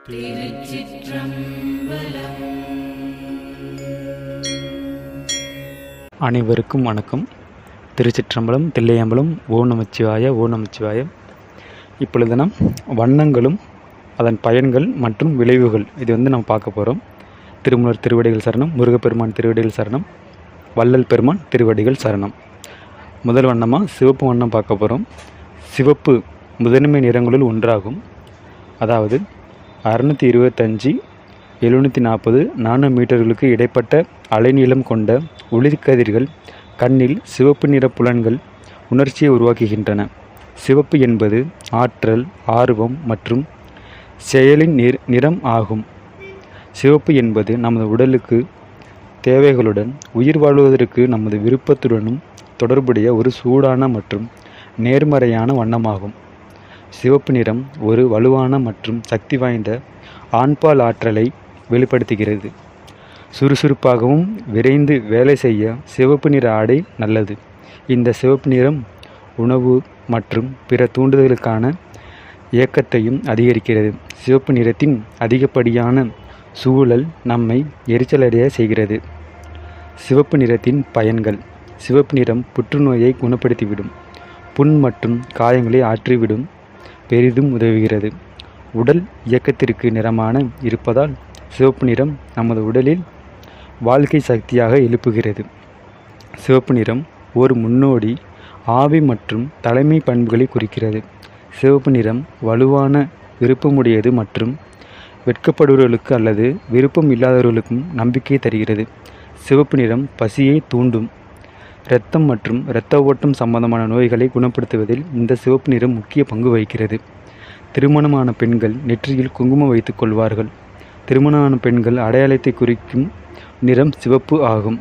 திருச்சிற்றம்பலம். அனைவருக்கும் வணக்கம். திருச்சிற்றம்பலம், தில்லையம்பலம். ஓம் நமச்சிவாய, ஓம் நமச்சிவாய. இப்பொழுது நாம் வண்ணங்களும் அதன் பயன்கள் மற்றும் விளைவுகள் இது நம்ம பார்க்க போகிறோம். திருமூலர் திருவடிகள் சரணம், முருகப்பெருமான் திருவடிகள் சரணம், வள்ளல் பெருமான் திருவடிகள் சரணம். முதல் வண்ணமாக சிவப்பு வண்ணம் பார்க்க போகிறோம். சிவப்பு முதன்மை நிறங்களுள் ஒன்றாகும். அதாவது 625 740 நானோமீட்டர்களுக்கு இடைப்பட்ட அலைநீளம் கொண்ட ஒளிக்கதிர்கள் கண்ணில் சிவப்பு நிற புலன்கள் உணர்ச்சியை உருவாக்குகின்றன. சிவப்பு என்பது ஆற்றல், ஆர்வம் மற்றும் செயலின் நிறம் ஆகும். சிவப்பு என்பது நமது உடலுக்கு தேவைகளுடன் உயிர் வாழ்வதற்கு நமது விருப்பத்துடனும் தொடர்புடைய ஒரு சூடான மற்றும் நேர்மறையான வண்ணமாகும். சிவப்பு நிறம் ஒரு வலுவான மற்றும் சக்தி வாய்ந்த ஆண்பால் ஆற்றலை வெளிப்படுத்துகிறது. சுறுசுறுப்பாகவும் விரைந்து வேலை செய்ய சிவப்பு நிற ஆடை நல்லது. இந்த சிவப்பு நிறம் உணவு மற்றும் பிற தூண்டுதலுக்கான இயக்கத்தையும் அதிகரிக்கிறது. சிவப்பு நிறத்தின் அதிகப்படியான சூழல் நம்மை எரிச்சலடைய செய்கிறது. சிவப்பு நிறத்தின் பயன்கள். சிவப்பு நிறம் புற்றுநோயை குணப்படுத்திவிடும், புண் மற்றும் காயங்களை ஆற்றிவிடும், பெரிதும் உதவுகிறது. உடல் இயக்கத்திற்கு நிறமான இருப்பதால் சிவப்பு நிறம் நமது உடலில் வாழ்க்கை சக்தியாக எழுப்புகிறது. சிவப்பு நிறம் ஒரு முன்னோடி, ஆவி மற்றும் தலைமை பண்புகளை குறிக்கிறது. சிவப்பு நிறம் வலுவான, விருப்பமுடையது மற்றும் வெட்கப்படுபவர்களுக்கு அல்லது விருப்பம் இல்லாதவர்களுக்கும் நம்பிக்கை தருகிறது. சிவப்பு நிறம் பசியை தூண்டும். இரத்தம் மற்றும் இரத்த ஓட்டம் சம்பந்தமான நோய்களை குணப்படுத்துவதில் இந்த சிவப்பு நிறம் முக்கிய பங்கு வகிக்கிறது. திருமணமான பெண்கள் நெற்றியில் குங்குமம் வைத்துக் கொள்வார்கள். திருமணமான பெண்கள் அடையாளத்தை குறிக்கும் நிறம் சிவப்பு ஆகும்.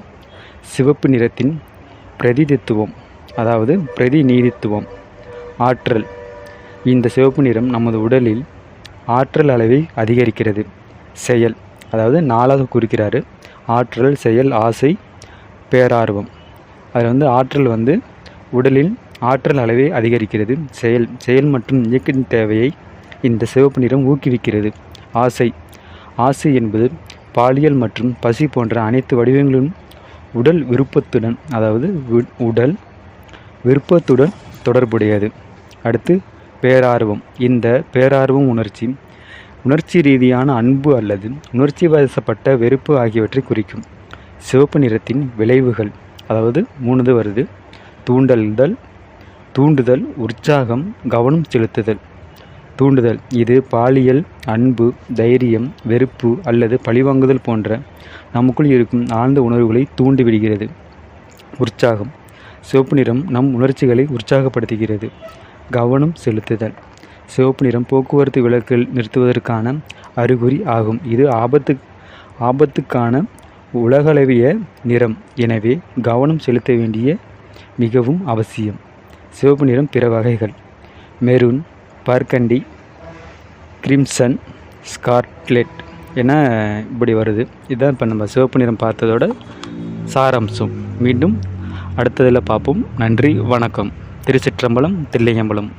சிவப்பு நிறத்தின் பிரதிநிதித்துவம், அதாவது பிரதிநிதித்துவம். ஆற்றல். இந்த சிவப்பு நிறம் நமது உடலில் ஆற்றல் அளவை அதிகரிக்கிறது. செயல், அதாவது 4ஆக குறிக்கிறாரு. ஆற்றல், செயல், ஆசை, பேரார்வம். அதில் ஆற்றல் உடலில் ஆற்றல் அளவை அதிகரிக்கிறது. செயல் மற்றும் இயக்கத்தின் தேவையை இந்த சிவப்பு நிறம் ஊக்குவிக்கிறது. ஆசை என்பது பாலியல் மற்றும் பசி போன்ற அனைத்து வடிவங்களும் உடல் விருப்பத்துடன் தொடர்புடையது. அடுத்து பேரார்வம். இந்த பேரார்வம் உணர்ச்சி ரீதியான அன்பு அல்லது உணர்ச்சி வசப்பட்ட வெறுப்பு ஆகியவற்றை குறிக்கும். சிவப்பு நிறத்தின் விளைவுகள், அதாவது 3 வருது. தூண்டுதல், உற்சாகம், கவனம் செலுத்துதல். தூண்டுதல் இது பாலியல், அன்பு, தைரியம், வெறுப்பு அல்லது பழிவாங்குதல் போன்ற நமக்குள் இருக்கும் ஆழ்ந்த உணர்வுகளை தூண்டிவிடுகிறது. உற்சாகம். சிவப்பு நிறம் நம் உணர்ச்சிகளை உற்சாகப்படுத்துகிறது. கவனம் செலுத்துதல். சிவப்பு நிறம் போக்குவரத்து விளக்கில் நிறுத்துவதற்கான அறிகுறி ஆகும். இது ஆபத்துக்கான உலகளவிய நிறம், எனவே கவனம் செலுத்த வேண்டிய மிகவும் அவசியம். சிவப்பு நிறம் பிற வகைகள்: மெரூன், பர்கண்டி, கிரிம்சன், ஸ்கார்லெட் என இப்படி வருது. இதுதான் இப்போ நம்ம சிவப்பு நிறம் பார்த்ததோட சாராம்சம். மீண்டும் அடுத்ததில் பார்ப்போம். நன்றி, வணக்கம். திருச்சிற்றம்பலம், தில்லையம்பலம்.